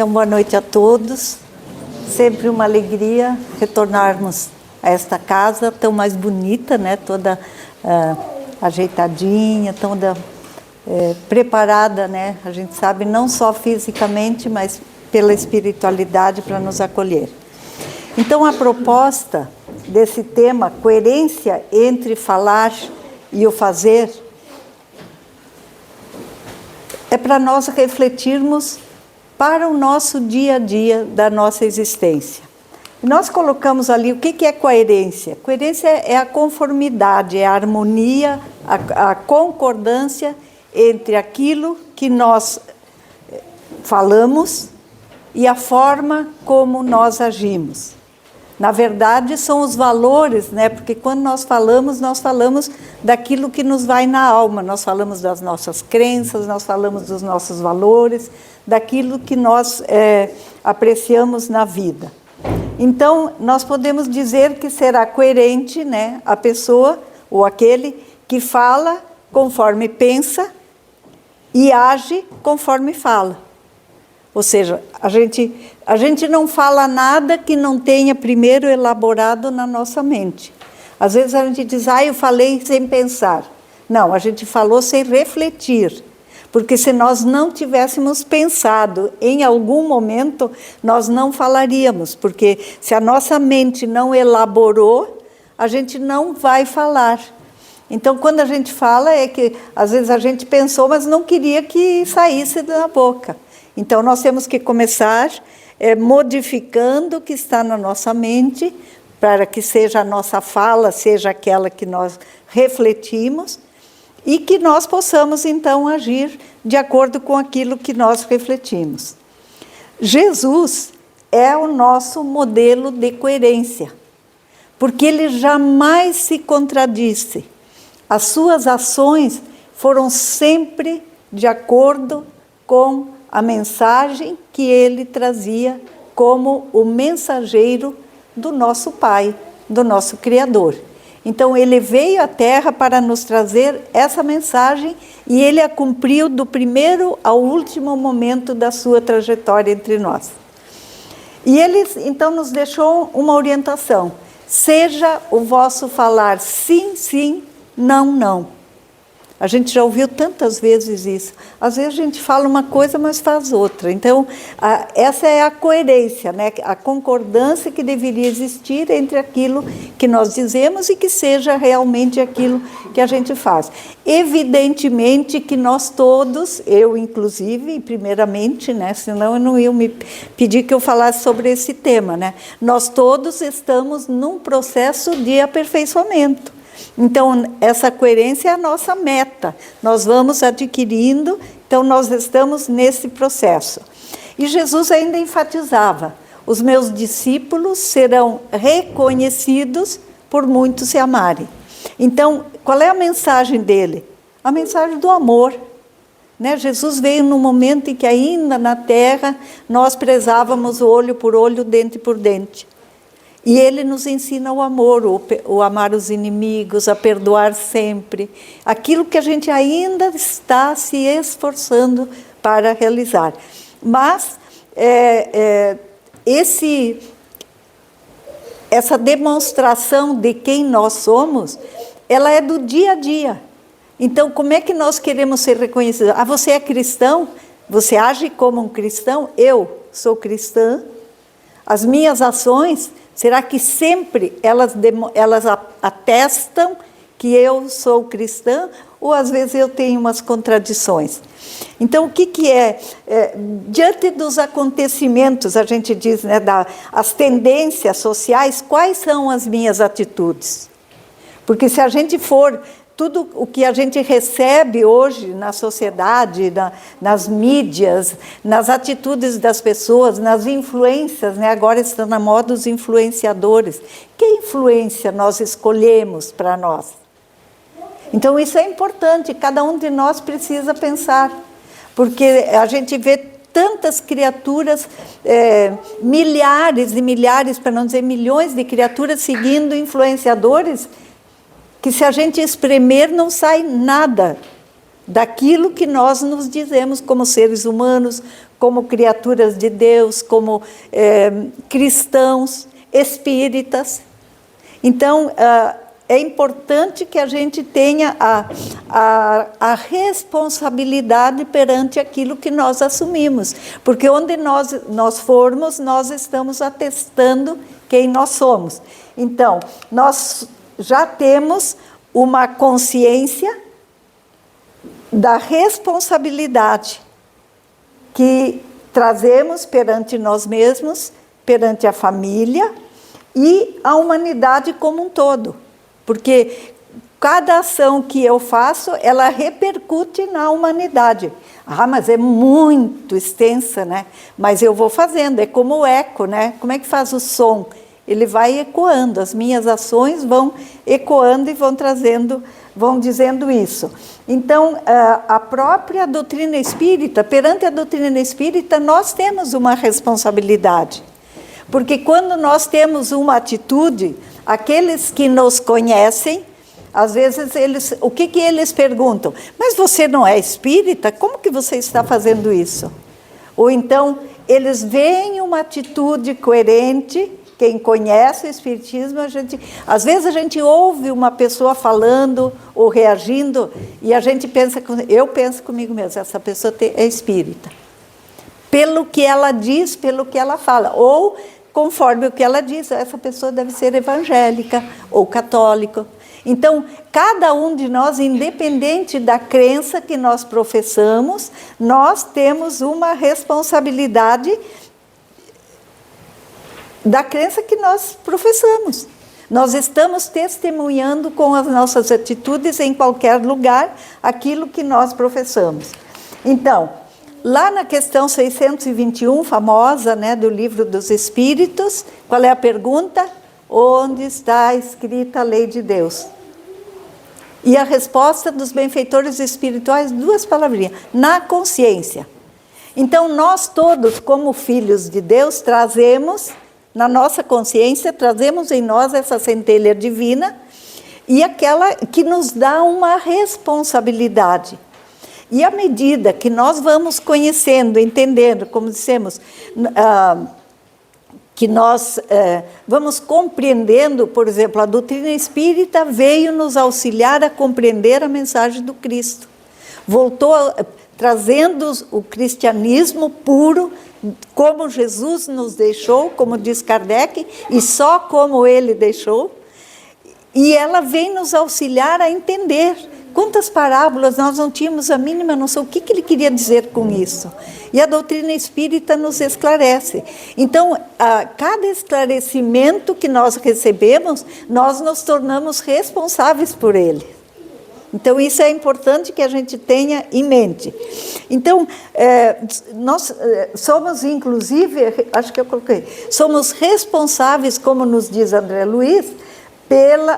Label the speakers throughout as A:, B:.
A: Então, boa noite a todos. Sempre uma alegria retornarmos a esta casa tão mais bonita, né? Toda ajeitadinha, toda preparada, né? A gente sabe, não só fisicamente, mas pela espiritualidade para nos acolher. Então, a proposta desse tema, coerência entre falar e o fazer, é para nós refletirmos para o nosso dia a dia da nossa existência. Nós colocamos ali o que é coerência. Coerência é a conformidade, é a harmonia, a concordância entre aquilo que nós falamos e a forma como nós agimos. Na verdade, são os valores, né? Porque quando nós falamos daquilo que nos vai na alma, nós falamos das nossas crenças, nós falamos dos nossos valores, daquilo que nós apreciamos na vida. Então, nós podemos dizer que será coerente, né, a pessoa ou aquele que fala conforme pensa e age conforme fala. Ou seja, a gente não fala nada que não tenha primeiro elaborado na nossa mente. Às vezes a gente diz, eu falei sem pensar. Não, a gente falou sem refletir. Porque se nós não tivéssemos pensado em algum momento, nós não falaríamos. Porque se a nossa mente não elaborou, a gente não vai falar. Então, quando a gente fala, é que às vezes a gente pensou, mas não queria que saísse da boca. Então, nós temos que começar modificando o que está na nossa mente, para que seja a nossa fala, seja aquela que nós refletimos, e que nós possamos, então, agir de acordo com aquilo que nós refletimos. Jesus é o nosso modelo de coerência, porque ele jamais se contradisse. As suas ações foram sempre de acordo com a mensagem que ele trazia como o mensageiro do nosso Pai, do nosso Criador. Então, ele veio à Terra para nos trazer essa mensagem e ele a cumpriu do primeiro ao último momento da sua trajetória entre nós. E ele, então, nos deixou uma orientação. Seja o vosso falar sim, sim, não, não. A gente já ouviu tantas vezes isso. Às vezes a gente fala uma coisa, mas faz outra. Então, essa é a coerência, né? A concordância que deveria existir entre aquilo que nós dizemos e que seja realmente aquilo que a gente faz. Evidentemente que nós todos, eu inclusive, primeiramente, né? Senão eu não ia me pedir que eu falasse sobre esse tema, né? Nós todos estamos num processo de aperfeiçoamento. Então, essa coerência é a nossa meta. Nós vamos adquirindo, então nós estamos nesse processo. E Jesus ainda enfatizava, os meus discípulos serão reconhecidos por muitos se amarem. Então, qual é a mensagem dele? A mensagem do amor. Né? Jesus veio num momento em que ainda na terra nós prezávamos olho por olho, dente por dente. E ele nos ensina o amor, o amar os inimigos, a perdoar sempre. Aquilo que a gente ainda está se esforçando para realizar. Mas essa demonstração de quem nós somos, ela é do dia a dia. Então, como é que nós queremos ser reconhecidos? Você é cristão? Você age como um cristão? Eu sou cristã. As minhas ações, será que sempre elas atestam que eu sou cristã? Ou às vezes eu tenho umas contradições? Então, o que é? Diante dos acontecimentos, a gente diz, né, as tendências sociais, quais são as minhas atitudes? Porque se a gente for... Tudo o que a gente recebe hoje na sociedade, nas mídias, nas atitudes das pessoas, nas influências, né? Agora estão na moda os influenciadores. Que influência nós escolhemos para nós? Então, isso é importante, cada um de nós precisa pensar, porque a gente vê tantas criaturas, milhares e milhares, para não dizer milhões de criaturas seguindo influenciadores, que se a gente espremer não sai nada daquilo que nós nos dizemos como seres humanos, como criaturas de Deus, como cristãos, espíritas. Então, é importante que a gente tenha a responsabilidade perante aquilo que nós assumimos, porque onde nós formos, nós estamos atestando quem nós somos. Então, nós já temos uma consciência da responsabilidade que trazemos perante nós mesmos, perante a família e a humanidade como um todo. Porque cada ação que eu faço, ela repercute na humanidade. Ah, mas é muito extensa, né? Mas eu vou fazendo, é como o eco, né? Como é que faz o som? Ele vai ecoando, as minhas ações vão ecoando e vão trazendo, vão dizendo isso. Então, a própria doutrina espírita, perante a doutrina espírita, nós temos uma responsabilidade. Porque quando nós temos uma atitude, aqueles que nos conhecem, às vezes o que eles perguntam? Mas você não é espírita? Como que você está fazendo isso? Ou então, eles veem uma atitude coerente. Quem conhece o espiritismo, às vezes a gente ouve uma pessoa falando ou reagindo e a gente pensa, eu penso comigo mesmo, essa pessoa é espírita. Pelo que ela diz, pelo que ela fala. Ou, conforme o que ela diz, essa pessoa deve ser evangélica ou católica. Então, cada um de nós, independente da crença que nós professamos, nós temos uma responsabilidade da crença que nós professamos. Nós estamos testemunhando com as nossas atitudes em qualquer lugar aquilo que nós professamos. Então, lá na questão 621, famosa, né, do Livro dos Espíritos, qual é a pergunta? Onde está escrita a lei de Deus? E a resposta dos benfeitores espirituais, 2 palavrinhas, na consciência. Então, nós todos, como filhos de Deus, trazemos na nossa consciência, trazemos em nós essa centelha divina e aquela que nos dá uma responsabilidade. E à medida que nós vamos conhecendo, entendendo, como dissemos, que nós vamos compreendendo, por exemplo, a doutrina espírita veio nos auxiliar a compreender a mensagem do Cristo. Voltou trazendo o cristianismo puro, como Jesus nos deixou, como diz Kardec, e só como ele deixou, e ela vem nos auxiliar a entender. Quantas parábolas nós não tínhamos a mínima noção, o que ele queria dizer com isso? E a doutrina espírita nos esclarece. Então, a cada esclarecimento que nós recebemos, nós nos tornamos responsáveis por ele. Então, isso é importante que a gente tenha em mente. Então, nós somos, inclusive, acho que eu coloquei, somos responsáveis, como nos diz André Luiz,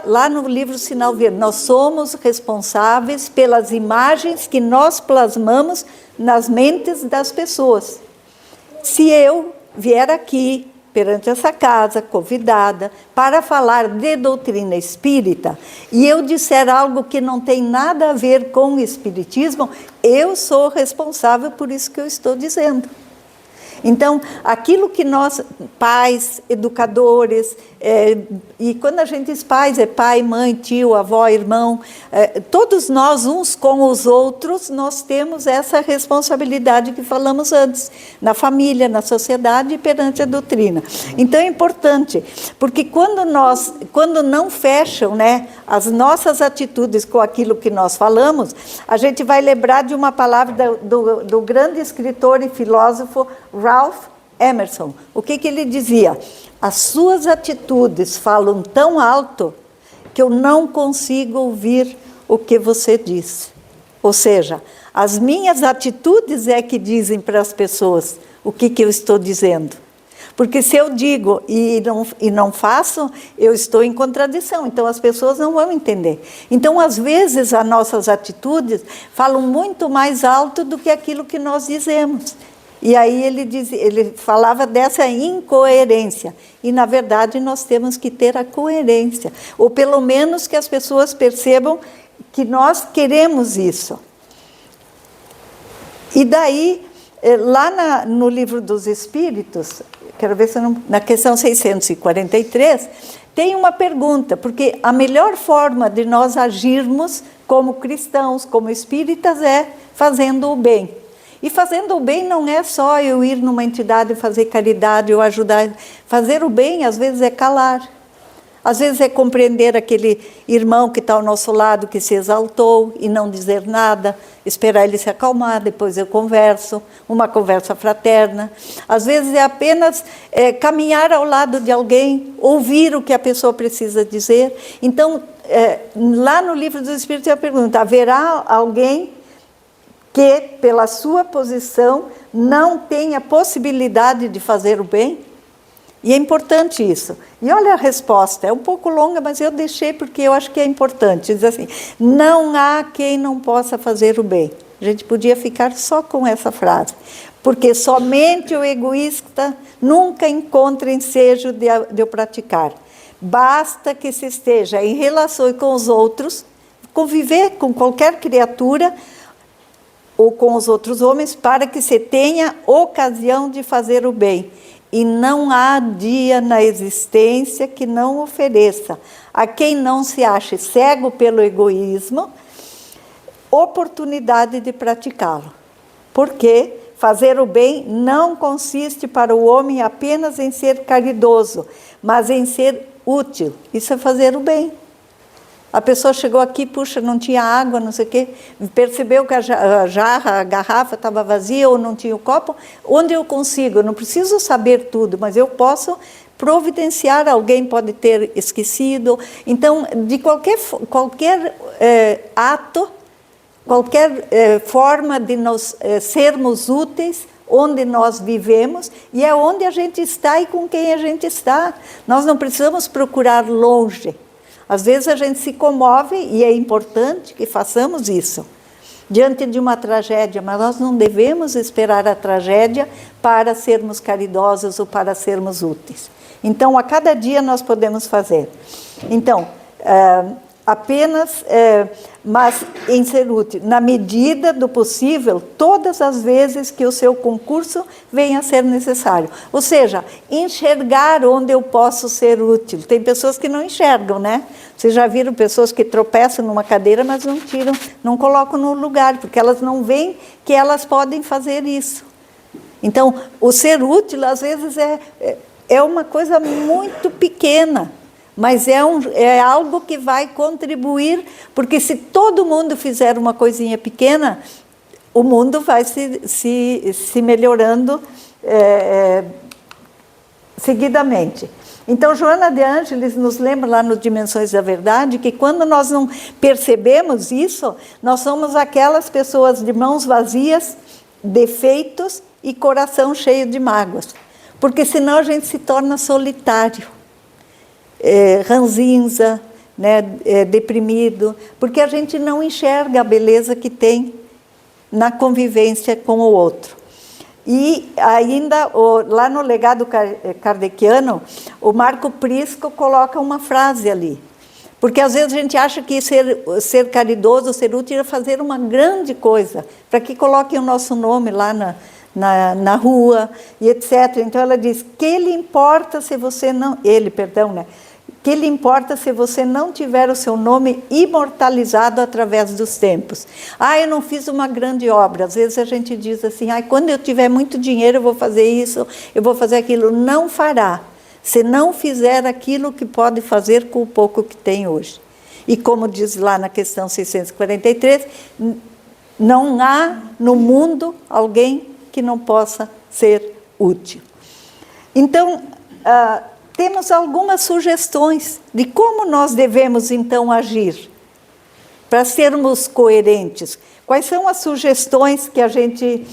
A: lá no livro Sinal Verde, nós somos responsáveis pelas imagens que nós plasmamos nas mentes das pessoas. Se eu vier aqui, perante essa casa, convidada, para falar de doutrina espírita, e eu disser algo que não tem nada a ver com o espiritismo, eu sou responsável por isso que eu estou dizendo. Então, aquilo que nós, pais, educadores, e quando a gente diz pais, é pai, mãe, tio, avó, irmão, todos nós, uns com os outros, nós temos essa responsabilidade que falamos antes, na família, na sociedade e perante a doutrina. Então, é importante, porque quando não fecham, né, as nossas atitudes com aquilo que nós falamos, a gente vai lembrar de uma palavra do grande escritor e filósofo Ralph Emerson. O que ele dizia? As suas atitudes falam tão alto que eu não consigo ouvir o que você diz. Ou seja, as minhas atitudes é que dizem para as pessoas o que eu estou dizendo. Porque se eu digo e não faço, eu estou em contradição, então as pessoas não vão entender. Então, às vezes, as nossas atitudes falam muito mais alto do que aquilo que nós dizemos. E aí ele falava dessa incoerência. E, na verdade, nós temos que ter a coerência. Ou, pelo menos, que as pessoas percebam que nós queremos isso. E daí, lá no Livro dos Espíritos, quero ver se não, na questão 643, tem uma pergunta, porque a melhor forma de nós agirmos como cristãos, como espíritas, é fazendo o bem. E fazendo o bem não é só eu ir numa entidade fazer caridade ou ajudar. Fazer o bem, às vezes, é calar. Às vezes é compreender aquele irmão que está ao nosso lado, que se exaltou, e não dizer nada, esperar ele se acalmar, depois eu converso, uma conversa fraterna. Às vezes é apenas caminhar ao lado de alguém, ouvir o que a pessoa precisa dizer. Então, lá no Livro dos Espíritos, eu pergunto, haverá alguém que, pela sua posição, não tenha possibilidade de fazer o bem? E é importante isso. E olha a resposta, é um pouco longa, mas eu deixei porque eu acho que é importante. Diz assim, não há quem não possa fazer o bem. A gente podia ficar só com essa frase. Porque somente o egoísta nunca encontra ensejo de eu praticar. Basta que se esteja em relação com os outros, conviver com qualquer criatura, ou com os outros homens, para que se tenha ocasião de fazer o bem. E não há dia na existência que não ofereça a quem não se ache cego pelo egoísmo, oportunidade de praticá-lo. Porque fazer o bem não consiste para o homem apenas em ser caridoso, mas em ser útil. Isso é fazer o bem. A pessoa chegou aqui, puxa, não tinha água, não sei o quê, percebeu que a jarra, a garrafa estava vazia ou não tinha o copo. Onde eu consigo? Eu não preciso saber tudo, mas eu posso providenciar, alguém pode ter esquecido. Então, de qualquer ato, qualquer forma de nós sermos úteis, onde nós vivemos, e é onde a gente está e com quem a gente está. Nós não precisamos procurar longe. Às vezes a gente se comove, e é importante que façamos isso, diante de uma tragédia, mas nós não devemos esperar a tragédia para sermos caridosos ou para sermos úteis. Então, a cada dia nós podemos fazer. Então, mas em ser útil, na medida do possível, todas as vezes que o seu concurso venha a ser necessário. Ou seja, enxergar onde eu posso ser útil. Tem pessoas que não enxergam, né? Vocês já viram pessoas que tropeçam numa cadeira, mas não tiram, não colocam no lugar, porque elas não veem que elas podem fazer isso. Então, o ser útil, às vezes, é uma coisa muito pequena, mas é algo que vai contribuir, porque se todo mundo fizer uma coisinha pequena, o mundo vai se melhorando seguidamente. Então, Joana de Ângeles nos lembra lá no Dimensões da Verdade que quando nós não percebemos isso, nós somos aquelas pessoas de mãos vazias, defeitos e coração cheio de mágoas. Porque senão a gente se torna solitário. Ranzinza, né, deprimido, porque a gente não enxerga a beleza que tem na convivência com o outro. E ainda, lá no legado kardeciano, o Marco Prisco coloca uma frase ali, porque às vezes a gente acha que ser caridoso, ser útil é fazer uma grande coisa, para que coloquem o nosso nome lá na rua, e etc. Então ela diz, que lhe importa se você não... Que lhe importa se você não tiver o seu nome imortalizado através dos tempos? Eu não fiz uma grande obra. Às vezes a gente diz assim, quando eu tiver muito dinheiro eu vou fazer isso, eu vou fazer aquilo. Não fará, se não fizer aquilo que pode fazer com o pouco que tem hoje. E como diz lá na questão 643, não há no mundo alguém que não possa ser útil. Então, temos algumas sugestões de como nós devemos, então, agir para sermos coerentes. Quais são as sugestões que a gente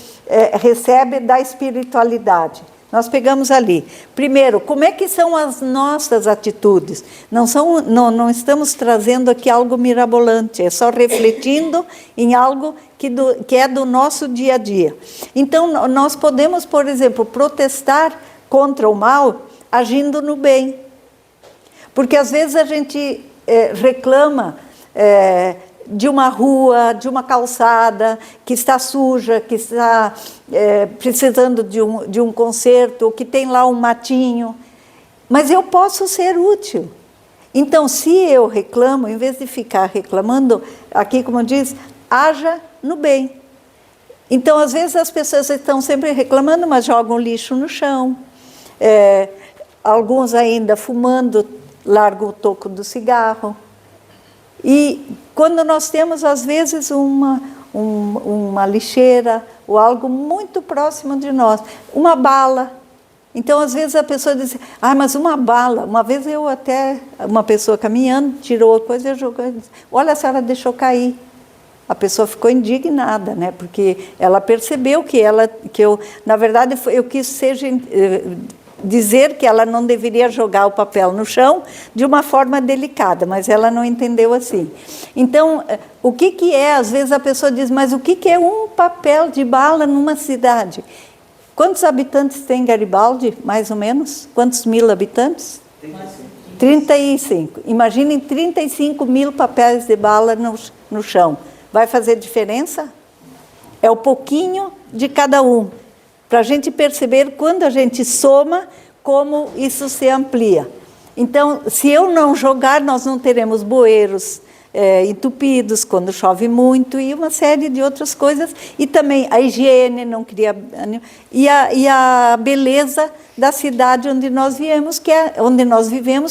A: recebe da espiritualidade? Nós pegamos ali. Primeiro, como é que são as nossas atitudes? Não estamos trazendo aqui algo mirabolante, é só refletindo em algo que é do nosso dia a dia. Então, nós podemos, por exemplo, protestar contra o mal agindo no bem. Porque às vezes a gente reclama de uma rua, de uma calçada que está suja, que está precisando de um conserto, ou que tem lá um matinho. Mas eu posso ser útil. Então, se eu reclamo, em vez de ficar reclamando, aqui como diz, haja no bem. Então, às vezes as pessoas estão sempre reclamando, mas jogam lixo no chão. Alguns ainda fumando, largam o toco do cigarro. E quando nós temos, às vezes, uma lixeira ou algo muito próximo de nós, uma bala. Então, às vezes, a pessoa diz, mas uma bala. Uma vez uma pessoa caminhando, tirou a coisa e jogou. Olha, a senhora deixou cair. A pessoa ficou indignada, né? Porque ela percebeu que eu, na verdade, eu quis dizer que ela não deveria jogar o papel no chão de uma forma delicada, mas ela não entendeu assim. Então, o que é? Às vezes a pessoa diz, mas o que é um papel de bala numa cidade? Quantos habitantes tem Garibaldi, mais ou menos? Quantos mil habitantes? 35. Imaginem 35 mil papéis de bala no chão. Vai fazer diferença? É o pouquinho de cada um. Para a gente perceber, quando a gente soma, como isso se amplia. Então, se eu não jogar, nós não teremos bueiros entupidos quando chove muito, e uma série de outras coisas. E também a higiene, não queria... E a beleza da cidade onde nós vivemos,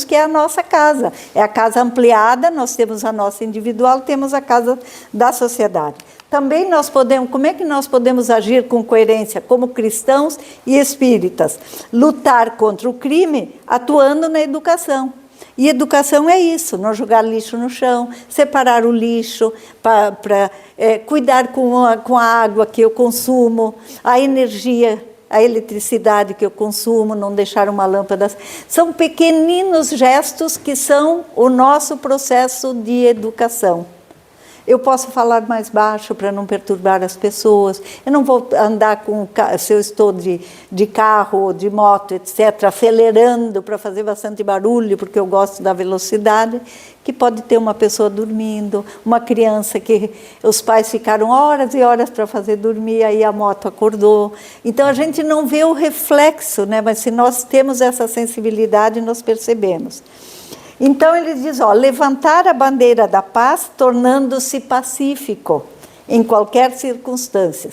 A: que é a nossa casa. É a casa ampliada, nós temos a nossa individual, temos a casa da sociedade. Também nós podemos, como é que nós podemos agir com coerência como cristãos e espíritas? Lutar contra o crime atuando na educação. E educação é isso, não jogar lixo no chão, separar o lixo, para cuidar com a água que eu consumo, a energia, a eletricidade que eu consumo, não deixar uma lâmpada. São pequeninos gestos que são o nosso processo de educação. Eu posso falar mais baixo para não perturbar as pessoas. Eu não vou andar se eu estou de carro ou de moto, etc., acelerando para fazer bastante barulho, porque eu gosto da velocidade, que pode ter uma pessoa dormindo, uma criança que os pais ficaram horas e horas para fazer dormir, aí a moto acordou. Então, a gente não vê o reflexo, né? Mas se nós temos essa sensibilidade, nós percebemos. Então, ele diz, levantar a bandeira da paz, tornando-se pacífico, em qualquer circunstância.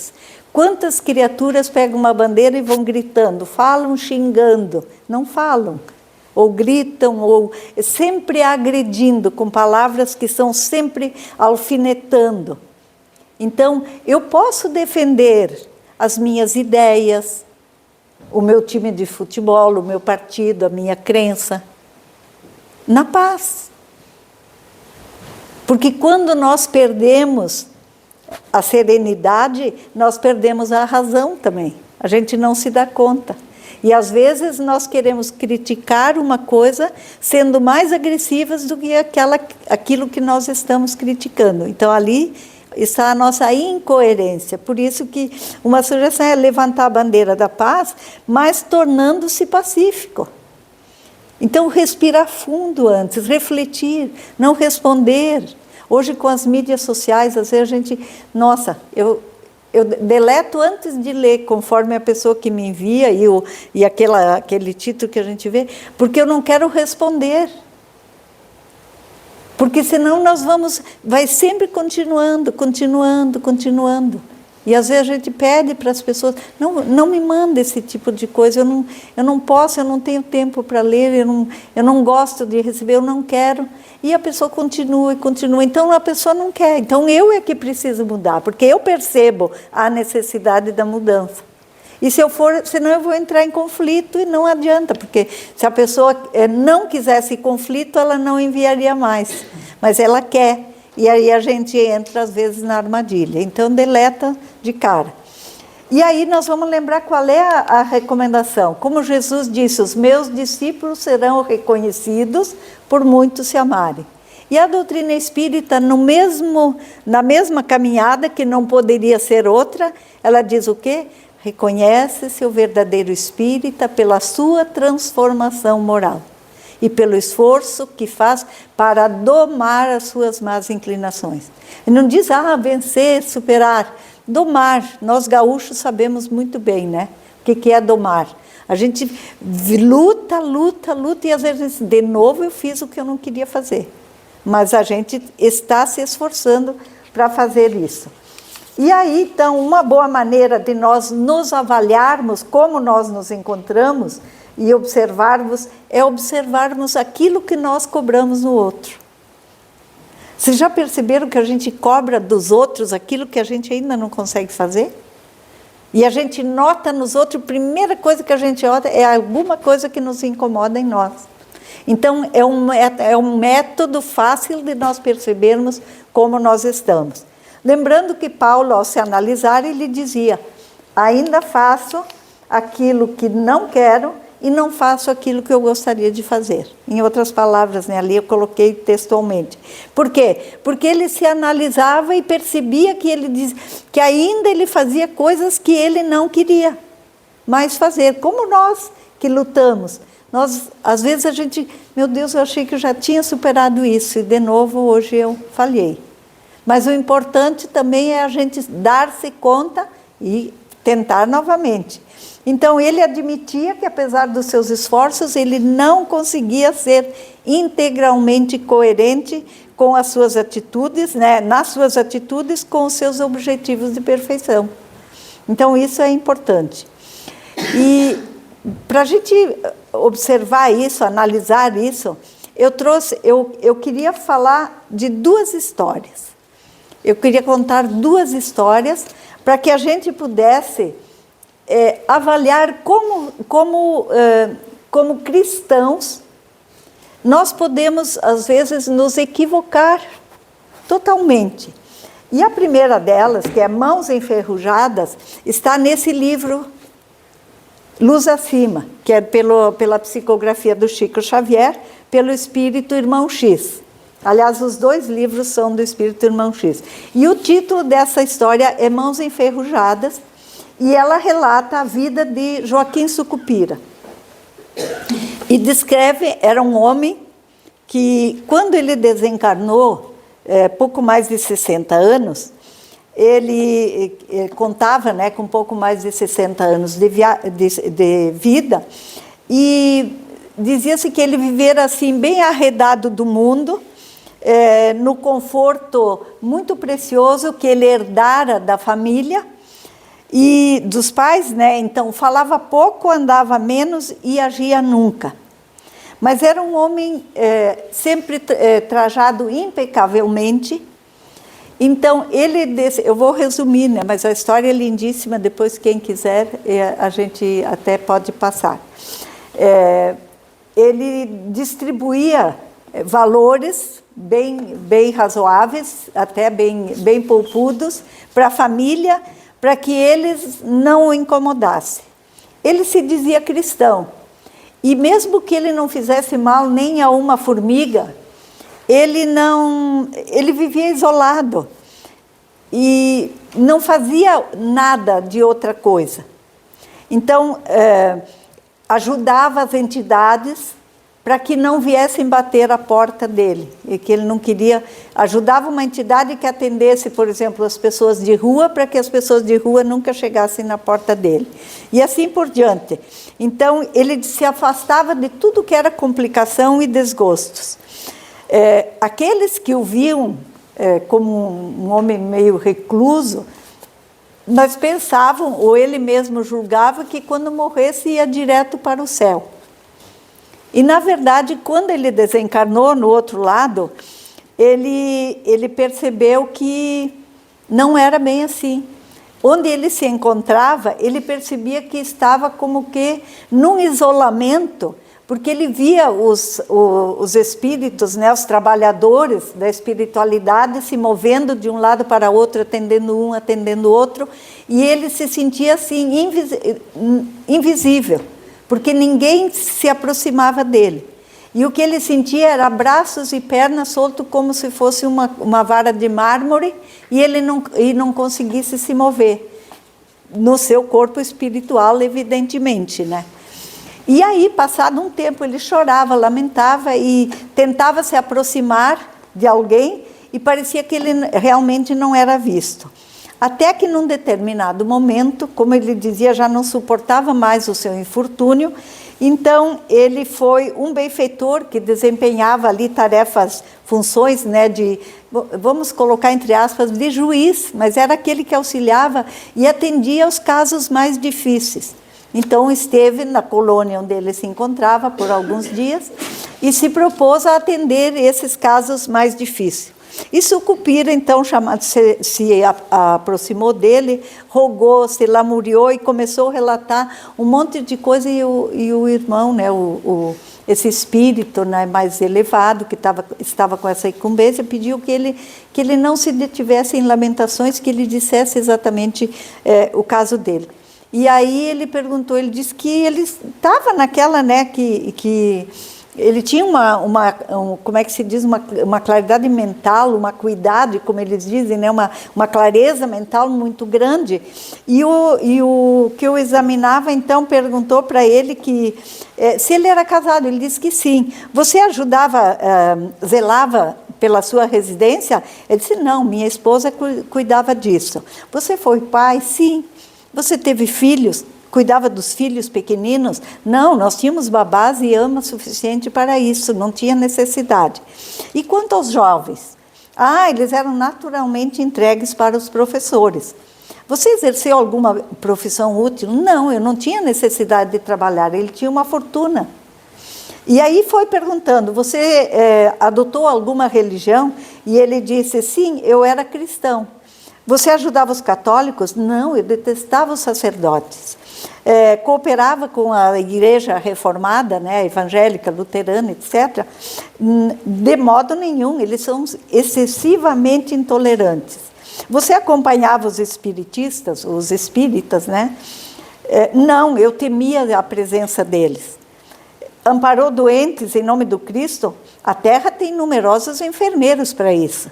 A: Quantas criaturas pegam uma bandeira e vão gritando, falam xingando, não falam, ou gritam, ou sempre agredindo, com palavras que são sempre alfinetando. Então, eu posso defender as minhas ideias, o meu time de futebol, o meu partido, a minha crença, na paz. Porque quando nós perdemos a serenidade, nós perdemos a razão também. A gente não se dá conta. E às vezes nós queremos criticar uma coisa sendo mais agressivas do que aquilo que nós estamos criticando. Então ali está a nossa incoerência. Por isso que uma sugestão é levantar a bandeira da paz, mas tornando-se pacífico. Então, respirar fundo antes, refletir, não responder. Hoje, com as mídias sociais, às vezes a gente... Nossa, eu deleto antes de ler, conforme a pessoa que me envia e aquele título que a gente vê, porque eu não quero responder. Porque senão vai sempre continuando. E às vezes a gente pede para as pessoas, não me manda esse tipo de coisa, eu não posso, eu não tenho tempo para ler, eu não gosto de receber, eu não quero. E a pessoa continua. Então a pessoa não quer. Então eu é que preciso mudar, porque eu percebo a necessidade da mudança. E senão eu vou entrar em conflito e não adianta, porque se a pessoa não quisesse conflito, ela não enviaria mais. Mas ela quer. E aí a gente entra, às vezes, na armadilha. Então, deleta de cara. E aí nós vamos lembrar qual é a recomendação. Como Jesus disse, os meus discípulos serão reconhecidos por muitos se amarem. E a doutrina espírita, na mesma caminhada, que não poderia ser outra, ela diz o quê? Reconhece-se o verdadeiro espírita pela sua transformação moral. e pelo esforço que faz para domar as suas más inclinações. E não diz, vencer, superar. Domar, nós gaúchos sabemos muito bem, né? O que é domar. A gente luta, luta, luta e às vezes, de novo, eu fiz o que eu não queria fazer. Mas a gente está se esforçando para fazer isso. E aí, então, uma boa maneira de nós nos avaliarmos como nós nos encontramos e observarmos, é observarmos aquilo que nós cobramos no outro. Vocês já perceberam que a gente cobra dos outros aquilo que a gente ainda não consegue fazer? E a gente nota nos outros, a primeira coisa que a gente nota é alguma coisa que nos incomoda em nós. Então, é um método fácil de nós percebermos como nós estamos. Lembrando que Paulo, ao se analisar, ele dizia, ainda faço aquilo que não quero e não faço aquilo que eu gostaria de fazer. Em outras palavras, né, ali eu coloquei textualmente. Por quê? Porque ele se analisava e percebia que ainda ele fazia coisas que ele não queria mais fazer, como nós que lutamos. Às vezes a gente, meu Deus, eu achei que eu já tinha superado isso e de novo hoje eu falhei. Mas o importante também é a gente dar-se conta e tentar novamente. Então, ele admitia que, apesar dos seus esforços, ele não conseguia ser integralmente coerente com as suas atitudes, né? Nas suas atitudes, com os seus objetivos de perfeição. Então, isso é importante. E, para a gente observar isso, analisar isso, eu queria falar de duas histórias. Eu queria contar duas histórias para que a gente pudesse avaliar como cristãos nós podemos, às vezes, nos equivocar totalmente. E a primeira delas, que é Mãos Enferrujadas, está nesse livro Luz Acima, que é pela psicografia do Chico Xavier, pelo Espírito Irmão X. Aliás, os dois livros são do Espírito Irmão X. E o título dessa história é Mãos Enferrujadas, e ela relata a vida de Joaquim Sucupira. E descreve, era um homem que, quando ele desencarnou, pouco mais de 60 anos, ele contava, né, com pouco mais de 60 anos de vida, e dizia-se que ele vivera assim, bem arredado do mundo, no conforto muito precioso que ele herdara da família e dos pais, né? Então falava pouco, andava menos e agia nunca. Mas era um homem sempre trajado impecavelmente. Então eu vou resumir, né? Mas a história é lindíssima. Depois, quem quiser, a gente até pode passar. Ele distribuía valores bem razoáveis, até bem poupudos, para a família, para que eles não o incomodassem. Ele se dizia cristão, e mesmo que ele não fizesse mal nem a uma formiga, ele vivia isolado, e não fazia nada de outra coisa. Então, ajudava as entidades para que não viessem bater a porta dele, e que ele não queria, ajudava uma entidade que atendesse, por exemplo, as pessoas de rua, para que as pessoas de rua nunca chegassem na porta dele, e assim por diante. Então, ele se afastava de tudo que era complicação e desgostos. Aqueles que o viam como um homem meio recluso, nós pensavam, ou ele mesmo julgava, que quando morresse ia direto para o céu. E, na verdade, quando ele desencarnou no outro lado, ele percebeu que não era bem assim. Onde ele se encontrava, ele percebia que estava como que num isolamento, porque ele via os espíritos, né, os trabalhadores da espiritualidade se movendo de um lado para outro, atendendo um, atendendo o outro, e ele se sentia assim invisível, porque ninguém se aproximava dele. E o que ele sentia era braços e pernas soltos como se fosse uma vara de mármore, e ele não conseguisse se mover no seu corpo espiritual, evidentemente, né? E aí, passado um tempo, ele chorava, lamentava e tentava se aproximar de alguém e parecia que ele realmente não era visto. Até que num determinado momento, como ele dizia, já não suportava mais o seu infortúnio, então ele foi um benfeitor que desempenhava ali tarefas, funções, né, de, vamos colocar entre aspas, de juiz, mas era aquele que auxiliava e atendia aos casos mais difíceis. Então esteve na colônia onde ele se encontrava por alguns dias e se propôs a atender esses casos mais difíceis. E Sucupira, então, se aproximou dele, rogou, se lamuriou e começou a relatar um monte de coisa. E o irmão, né, esse espírito, né, mais elevado, que estava com essa incumbência, pediu que ele não se detivesse em lamentações, que ele dissesse exatamente o caso dele. E aí ele perguntou, ele disse que ele estava naquela, né, que ele tinha como é que se diz, uma claridade mental, uma acuidade, como eles dizem, né? uma clareza mental muito grande. E o que o examinava, então, perguntou para ele que se ele era casado. Ele disse que sim. Você ajudava, zelava pela sua residência? Ele disse, não, minha esposa cuidava disso. Você foi pai? Sim. Você teve filhos? Cuidava dos filhos pequeninos? Não, nós tínhamos babás e ama suficiente para isso, não tinha necessidade. E quanto aos jovens? Eles eram naturalmente entregues para os professores. Você exerceu alguma profissão útil? Não, eu não tinha necessidade de trabalhar, ele tinha uma fortuna. E aí foi perguntando, você adotou alguma religião? E ele disse, sim, eu era cristão. Você ajudava os católicos? Não, eu detestava os sacerdotes. Cooperava com a igreja reformada, né, evangélica, luterana, etc. De modo nenhum, eles são excessivamente intolerantes. Você acompanhava os espiritistas, os espíritas, né? Não, eu temia a presença deles. Amparou doentes em nome do Cristo? A terra tem numerosos enfermeiros para isso.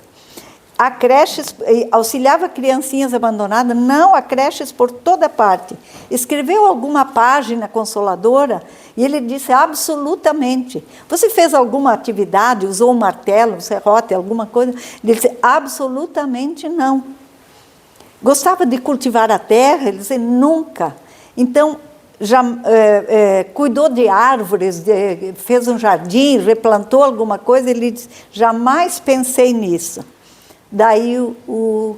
A: Há creches, auxiliava criancinhas abandonadas? Não, há creches por toda parte. Escreveu alguma página consoladora? E ele disse, absolutamente. Você fez alguma atividade, usou um martelo, um serrote, alguma coisa? Ele disse, absolutamente não. Gostava de cultivar a terra? Ele disse, nunca. Então, já cuidou de árvores, fez um jardim, replantou alguma coisa? Ele disse, jamais pensei nisso. Daí o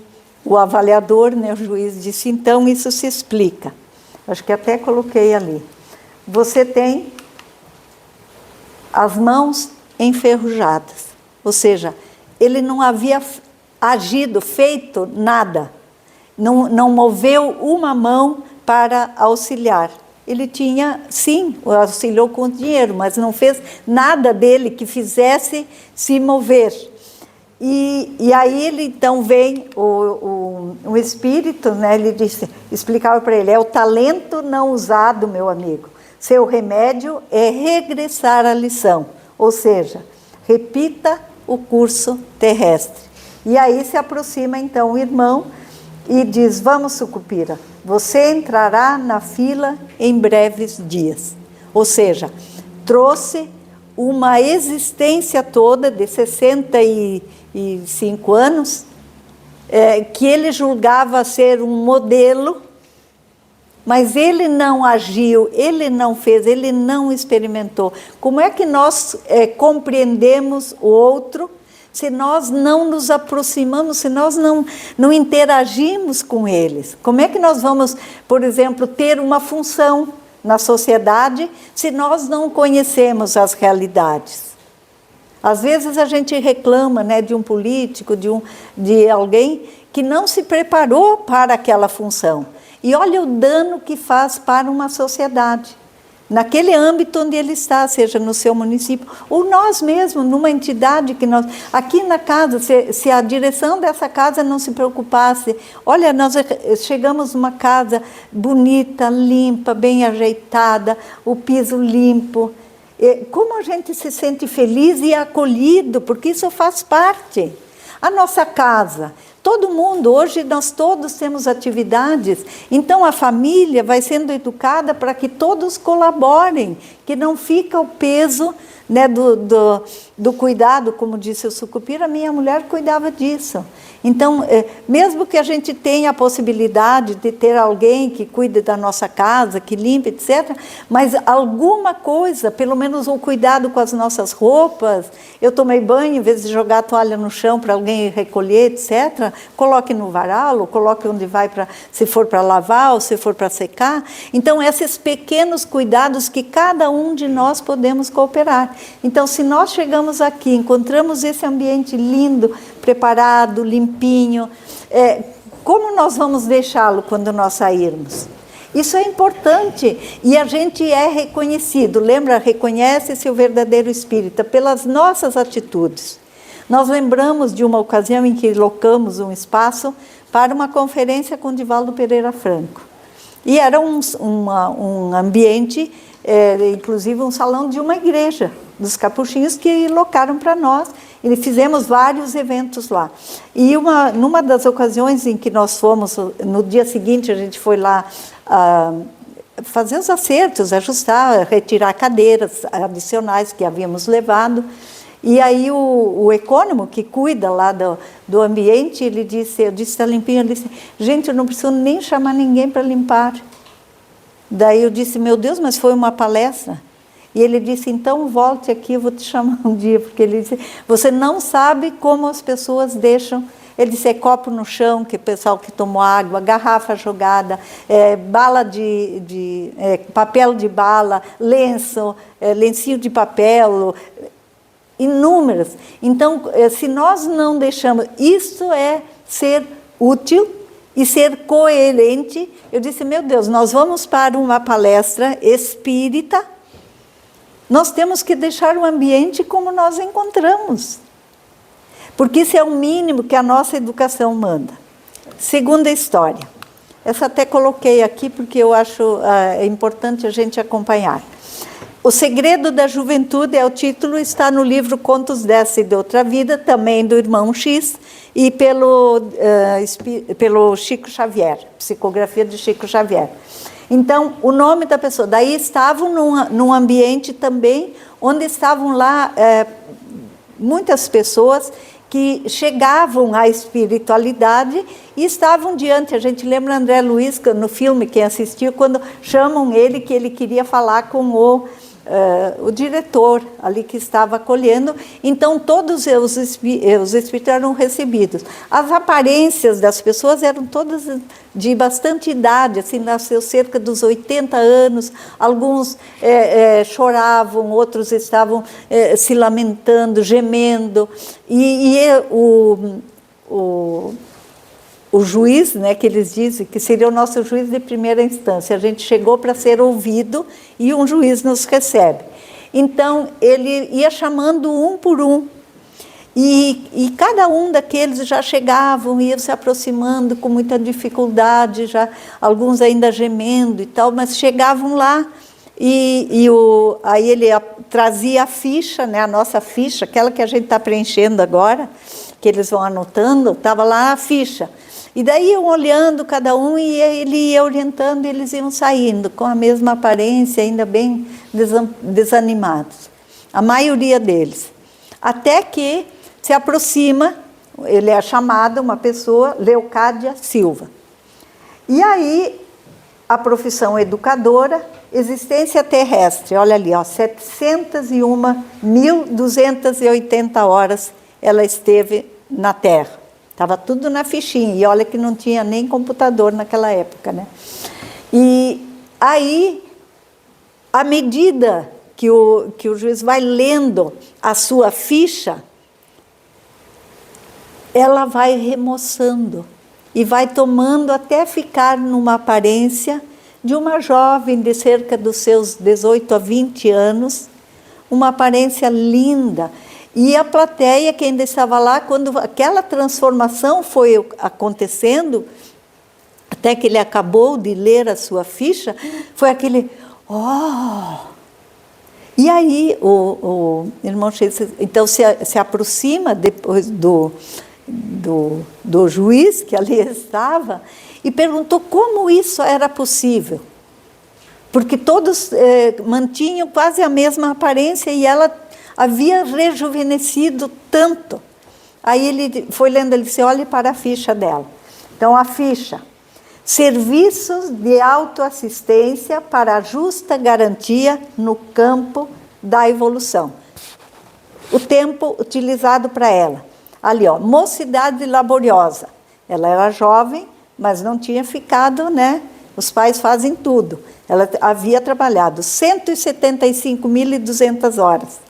A: avaliador, né, o juiz, disse, então isso se explica. Acho que até coloquei ali. Você tem as mãos enferrujadas. Ou seja, ele não havia agido, feito nada. Não moveu uma mão para auxiliar. Ele tinha, sim, auxiliou com dinheiro, mas não fez nada dele que fizesse se mover. E aí ele então vem o espírito, né, ele disse, explicava para ele, é o talento não usado, meu amigo. Seu remédio é regressar à lição, ou seja, repita o curso terrestre. E aí se aproxima então o irmão e diz, vamos, Sucupira, você entrará na fila em breves dias. Ou seja, trouxe uma existência toda de 65 anos, que ele julgava ser um modelo, mas ele não agiu, ele não fez, ele não experimentou. Como é que nós compreendemos o outro se nós não nos aproximamos, se nós não interagimos com eles? Como é que nós vamos, por exemplo, ter uma função na sociedade se nós não conhecemos as realidades? Às vezes a gente reclama, né, de um político, de alguém que não se preparou para aquela função. E olha o dano que faz para uma sociedade, naquele âmbito onde ele está, seja no seu município, ou nós mesmos, numa entidade que nós... Aqui na casa, se a direção dessa casa não se preocupasse, olha, nós chegamos numa casa bonita, limpa, bem ajeitada, o piso limpo, como a gente se sente feliz e acolhido, porque isso faz parte. A nossa casa, todo mundo, hoje nós todos temos atividades, então a família vai sendo educada para que todos colaborem, que não fica o peso, né, do cuidado, como disse o Sucupira, minha mulher cuidava disso. Então, mesmo que a gente tenha a possibilidade de ter alguém que cuide da nossa casa, que limpe, etc., mas alguma coisa, pelo menos um cuidado com as nossas roupas, eu tomei banho, em vez de jogar a toalha no chão para alguém recolher, etc., coloque no varal, ou coloque onde vai, se for para lavar ou se for para secar. Então, esses pequenos cuidados que cada um de nós podemos cooperar. Então, se nós chegamos aqui, encontramos esse ambiente lindo, preparado, limpinho, como nós vamos deixá-lo quando nós sairmos? Isso é importante e a gente é reconhecido. Lembra, reconhece-se o verdadeiro espírita pelas nossas atitudes. Nós lembramos de uma ocasião em que locamos um espaço para uma conferência com Divaldo Pereira Franco. E era um ambiente, inclusive um salão de uma igreja, dos capuchinhos, que locaram para nós. E fizemos vários eventos lá. E numa das ocasiões em que nós fomos, no dia seguinte a gente foi lá fazer os acertos, ajustar, retirar cadeiras adicionais que havíamos levado. E aí o ecônomo que cuida lá do ambiente, eu disse, está limpinho? Ele disse, gente, eu não preciso nem chamar ninguém para limpar. Daí eu disse, meu Deus, mas foi uma palestra. E ele disse, então volte aqui, eu vou te chamar um dia, porque ele disse, você não sabe como as pessoas deixam. Ele disse, copo no chão, que o pessoal que tomou água, garrafa jogada, bala papel de bala, lenço, lencinho de papel, inúmeras. Então, se nós não deixamos, isso é ser útil e ser coerente. Eu disse, meu Deus, nós vamos para uma palestra espírita, nós temos que deixar o ambiente como nós encontramos. Porque isso é o mínimo que a nossa educação manda. Segunda história. Essa até coloquei aqui porque eu acho importante a gente acompanhar. O Segredo da Juventude é o título, está no livro Contos dessa e de Outra Vida, também do Irmão X, e pelo Chico Xavier, psicografia de Chico Xavier. Então, o nome da pessoa, daí estavam num ambiente também, onde estavam lá muitas pessoas que chegavam à espiritualidade e estavam diante, a gente lembra André Luiz, no filme, quem assistiu, quando chamam ele, que ele queria falar com o diretor ali que estava acolhendo, então todos os espíritos eram recebidos. As aparências das pessoas eram todas de bastante idade, assim, nasceu cerca dos 80 anos, alguns choravam, outros estavam se lamentando, gemendo, e o juiz, né, que eles dizem, que seria o nosso juiz de primeira instância. A gente chegou para ser ouvido e um juiz nos recebe. Então, ele ia chamando um por um. E cada um daqueles já chegavam, iam se aproximando com muita dificuldade, já, alguns ainda gemendo e tal, mas chegavam lá. Aí ele trazia a ficha, né, a nossa ficha, aquela que a gente está preenchendo agora, que eles vão anotando, estava lá a ficha. E daí iam olhando cada um e ele ia orientando e eles iam saindo com a mesma aparência, ainda bem desanimados. A maioria deles. Até que se aproxima, ele é chamado, uma pessoa, Leocádia Silva. E aí, a profissão educadora, existência terrestre, olha ali, 701.280 horas ela esteve na Terra. Estava tudo na fichinha, e olha que não tinha nem computador naquela época, né? E aí, à medida que o juiz vai lendo a sua ficha, ela vai remoçando e vai tomando até ficar numa aparência de uma jovem de cerca dos seus 18 a 20 anos, uma aparência linda. E a plateia, que ainda estava lá, quando aquela transformação foi acontecendo, até que ele acabou de ler a sua ficha, foi aquele, oh! E aí o irmão Chico, então, se aproxima depois do juiz que ali estava e perguntou como isso era possível. Porque todos mantinham quase a mesma aparência e ela havia rejuvenescido tanto. Aí ele foi lendo, ele disse, olhe para a ficha dela. Então, a ficha: serviços de autoassistência para a justa garantia no campo da evolução. O tempo utilizado para ela. Ali, ó, mocidade laboriosa. Ela era jovem, mas não tinha ficado, né? Os pais fazem tudo. Ela havia trabalhado 175.200 horas.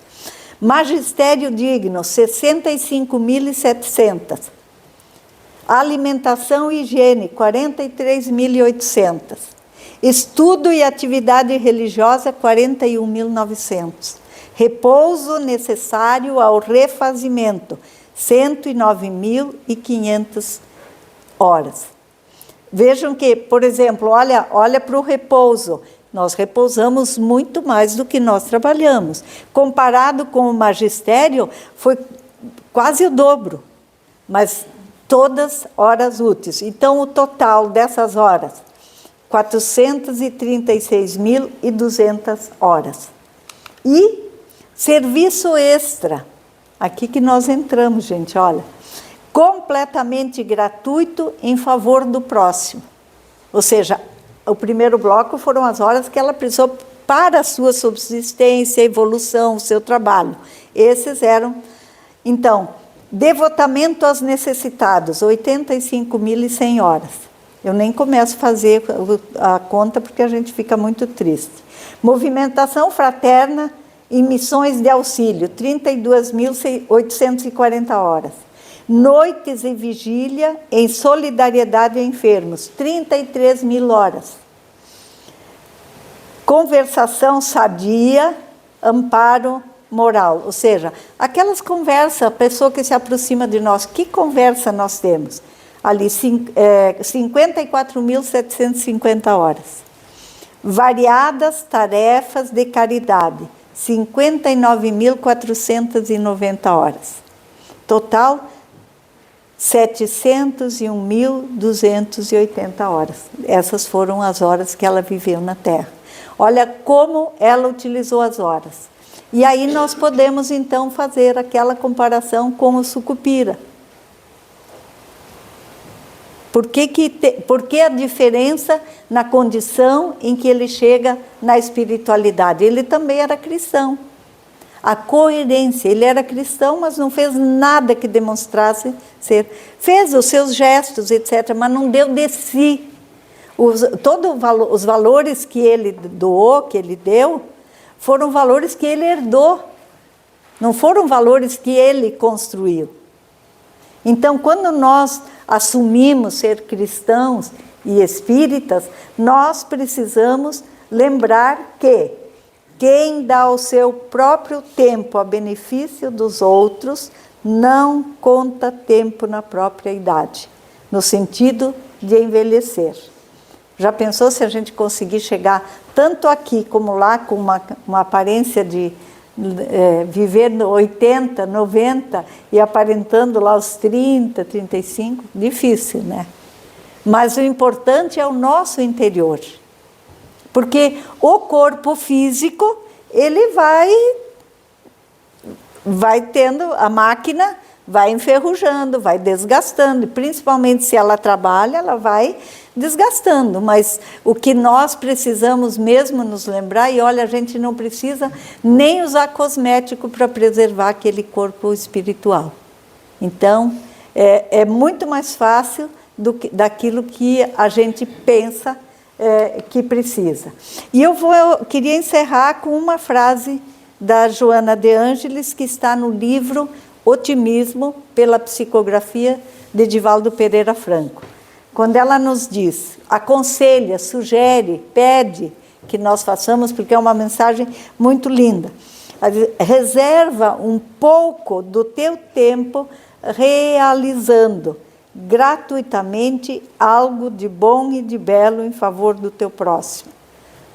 A: Magistério digno, 65.700. Alimentação e higiene, 43.800. Estudo e atividade religiosa, 41.900. Repouso necessário ao refazimento, 109.500 horas. Vejam que, por exemplo, olha para o repouso. Nós repousamos muito mais do que nós trabalhamos. Comparado com o magistério, foi quase o dobro, mas todas horas úteis. Então, o total dessas horas, 436.200 horas. E serviço extra, aqui que nós entramos, gente, olha, completamente gratuito em favor do próximo. Ou seja, o primeiro bloco foram as horas que ela precisou para a sua subsistência, evolução, o seu trabalho. Esses eram, então, devotamento aos necessitados, 85.100 horas. Eu nem começo a fazer a conta porque a gente fica muito triste. Movimentação fraterna em missões de auxílio, 32.840 horas. Noites e vigília em solidariedade a enfermos, 33.000 horas. Conversação sadia, amparo moral. Ou seja, aquelas conversas, a pessoa que se aproxima de nós, que conversa nós temos? Ali, 54.750 horas. Variadas tarefas de caridade, 59.490 horas. Total, 701.280 horas. Essas foram as horas que ela viveu na Terra. Olha como ela utilizou as horas. E aí nós podemos, então, fazer aquela comparação com o Sucupira. Por que a diferença na condição em que ele chega na espiritualidade? Ele também era cristão. A coerência, ele era cristão, mas não fez nada que demonstrasse ser. Fez os seus gestos, etc., mas não deu de si. Os valores que ele doou, que ele deu, foram valores que ele herdou. Não foram valores que ele construiu. Então, quando nós assumimos ser cristãos e espíritas, nós precisamos lembrar que quem dá o seu próprio tempo a benefício dos outros não conta tempo na própria idade, no sentido de envelhecer. Já pensou se a gente conseguir chegar tanto aqui como lá com uma aparência de viver no 80, 90 e aparentando lá os 30, 35? Difícil, né? Mas o importante é o nosso interior. Porque o corpo físico, ele vai tendo, a máquina vai enferrujando, vai desgastando, e principalmente se ela trabalha, ela vai desgastando, mas o que nós precisamos mesmo nos lembrar, e olha, a gente não precisa nem usar cosmético para preservar aquele corpo espiritual. Então, é muito mais fácil daquilo que a gente pensa que precisa. E eu queria encerrar com uma frase da Joana de Ângeles, que está no livro Otimismo, pela psicografia de Divaldo Pereira Franco. Quando ela nos diz, aconselha, sugere, pede que nós façamos, porque é uma mensagem muito linda. Reserva um pouco do teu tempo realizando gratuitamente algo de bom e de belo em favor do teu próximo.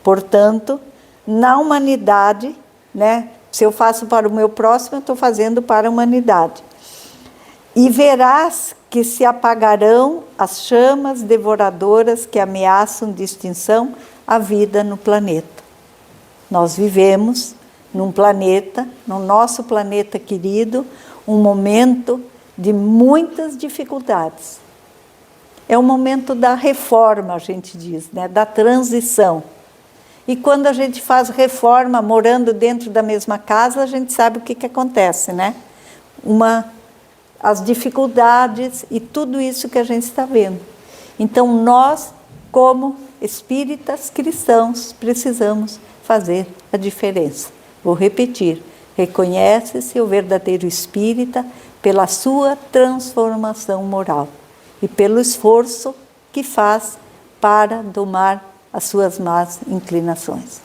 A: Portanto, na humanidade, né? Se eu faço para o meu próximo, eu estou fazendo para a humanidade. E verás que se apagarão as chamas devoradoras que ameaçam de extinção a vida no planeta. Nós vivemos num planeta, no nosso planeta querido, um momento de muitas dificuldades. É o momento da reforma, a gente diz, né? Da transição. E quando a gente faz reforma morando dentro da mesma casa, a gente sabe o que acontece, né? As dificuldades e tudo isso que a gente está vendo. Então, nós, como espíritas cristãos, precisamos fazer a diferença. Vou repetir: reconhece-se o verdadeiro espírita pela sua transformação moral e pelo esforço que faz para domar as suas más inclinações.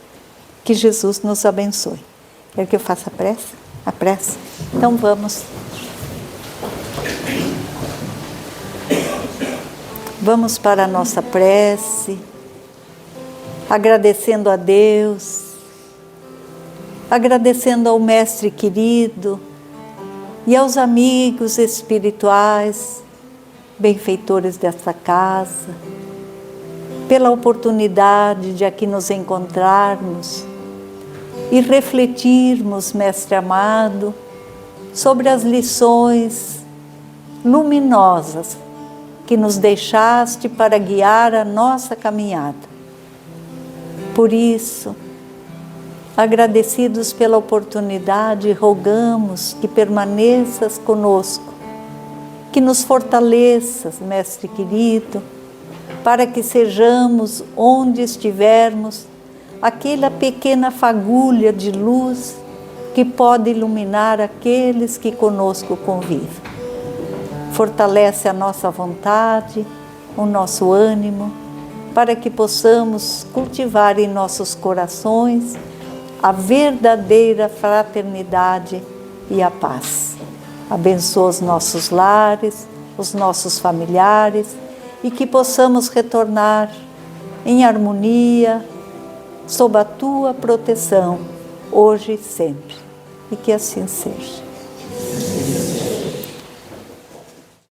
A: Que Jesus nos abençoe. Quer que eu faça a prece? A prece? Então vamos. Vamos para a nossa prece, agradecendo a Deus, agradecendo ao Mestre querido e aos amigos espirituais, benfeitores desta casa, pela oportunidade de aqui nos encontrarmos e refletirmos, Mestre amado, sobre as lições luminosas que nos deixaste para guiar a nossa caminhada. Por isso, agradecidos pela oportunidade, rogamos que permaneças conosco, que nos fortaleças, Mestre querido, para que sejamos, onde estivermos, aquela pequena fagulha de luz que pode iluminar aqueles que conosco convivem. Fortalece a nossa vontade, o nosso ânimo, para que possamos cultivar em nossos corações a verdadeira fraternidade e a paz. Abençoa os nossos lares, os nossos familiares, e que possamos retornar em harmonia, sob a Tua proteção, hoje e sempre. E que assim seja.